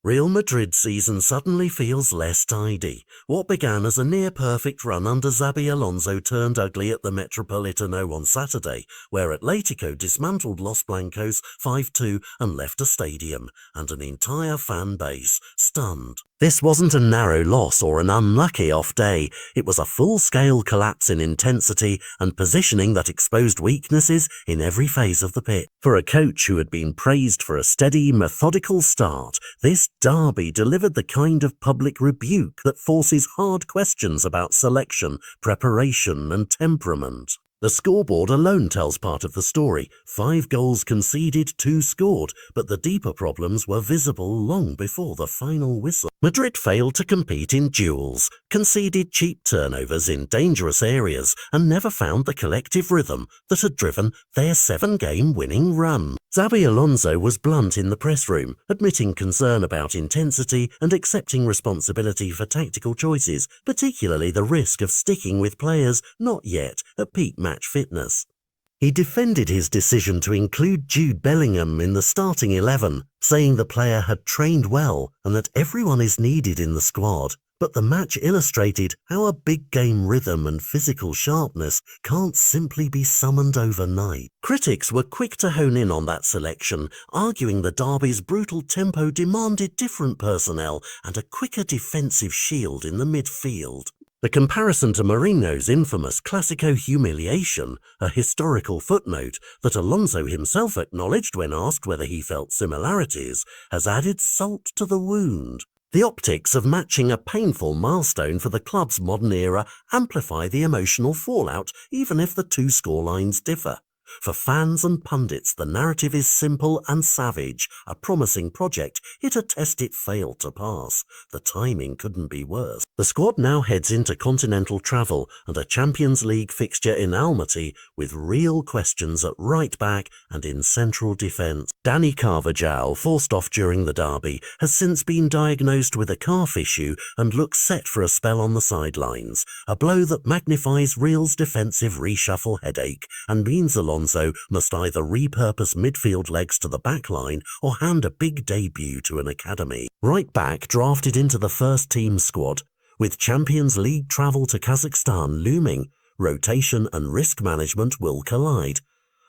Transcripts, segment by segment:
Real Madrid season suddenly feels less tidy. What began as a near-perfect run under Xabi Alonso turned ugly at the Metropolitano on Saturday, where Atletico dismantled Los Blancos 5-2 and left a stadium, and an entire fan base stunned. This wasn't a narrow loss or an unlucky off day. It was a full-scale collapse in intensity and positioning that exposed weaknesses in every phase of the pitch. For a coach who had been praised for a steady, methodical start, this derby delivered the kind of public rebuke that forces hard questions about selection, preparation, and temperament. The scoreboard alone tells part of the story. 5 goals conceded, 2 scored, but the deeper problems were visible long before the final whistle. Madrid failed to compete in duels, conceded cheap turnovers in dangerous areas, and never found the collective rhythm that had driven their 7-game winning run. Xabi Alonso was blunt in the press room, admitting concern about intensity and accepting responsibility for tactical choices, particularly the risk of sticking with players not yet at peak match fitness. He defended his decision to include Jude Bellingham in the starting 11, saying the player had trained well and that everyone is needed in the squad. But the match illustrated how a big game rhythm and physical sharpness can't simply be summoned overnight. Critics were quick to hone in on that selection, arguing the derby's brutal tempo demanded different personnel and a quicker defensive shield in the midfield. The comparison to Mourinho's infamous Classico humiliation, a historical footnote that Alonso himself acknowledged when asked whether he felt similarities, has added salt to the wound. The optics of matching a painful milestone for the club's modern era amplify the emotional fallout, even if the two scorelines differ. For fans and pundits, the narrative is simple and savage, a promising project, yet a test it failed to pass. The timing couldn't be worse. The squad now heads into continental travel and a Champions League fixture in Almaty with real questions at right back and in central defence. Dani Carvajal, forced off during the derby, has since been diagnosed with a calf issue and looks set for a spell on the sidelines, a blow that magnifies Real's defensive reshuffle headache and means Alonso must either repurpose midfield legs to the back line or hand a big debut to an academy. Right back drafted into the first team squad. With Champions League travel to Kazakhstan looming, rotation and risk management will collide.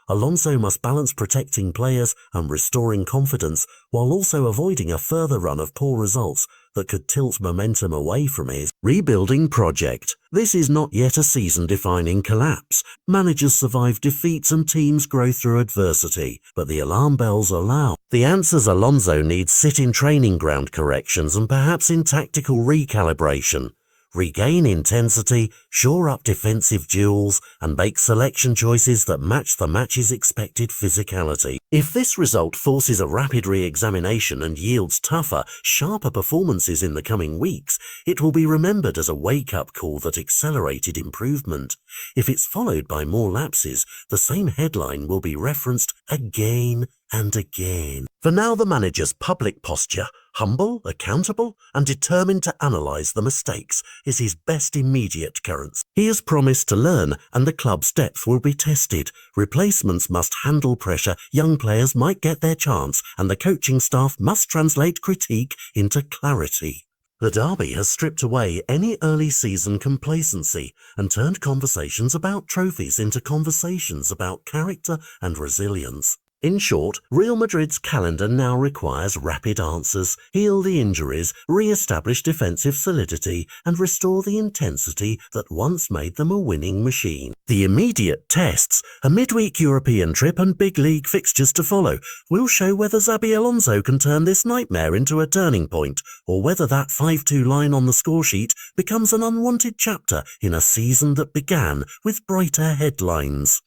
Alonso must balance protecting players and restoring confidence while also avoiding a further run of poor results that could tilt momentum away from his rebuilding project. This is not yet a season-defining collapse. Managers survive defeats and teams grow through adversity, but the alarm bells are loud. The answers Alonso needs sit in training ground corrections and perhaps in tactical recalibration. Regain intensity, shore up defensive duels, and make selection choices that match the match's expected physicality. If this result forces a rapid re-examination and yields tougher, sharper performances in the coming weeks, it will be remembered as a wake-up call that accelerated improvement. If it's followed by more lapses, the same headline will be referenced again and again. For now, the manager's public posture, humble, accountable, and determined to analyse the mistakes, is his best immediate currency. He has promised to learn, and the club's depth will be tested. Replacements must handle pressure, young players might get their chance, and the coaching staff must translate critique into clarity. The derby has stripped away any early season complacency and turned conversations about trophies into conversations about character and resilience. In short, Real Madrid's calendar now requires rapid answers, heal the injuries, re-establish defensive solidity, and restore the intensity that once made them a winning machine. The immediate tests, a midweek European trip and big league fixtures to follow, will show whether Xabi Alonso can turn this nightmare into a turning point, or whether that 5-2 line on the scoresheet becomes an unwanted chapter in a season that began with brighter headlines.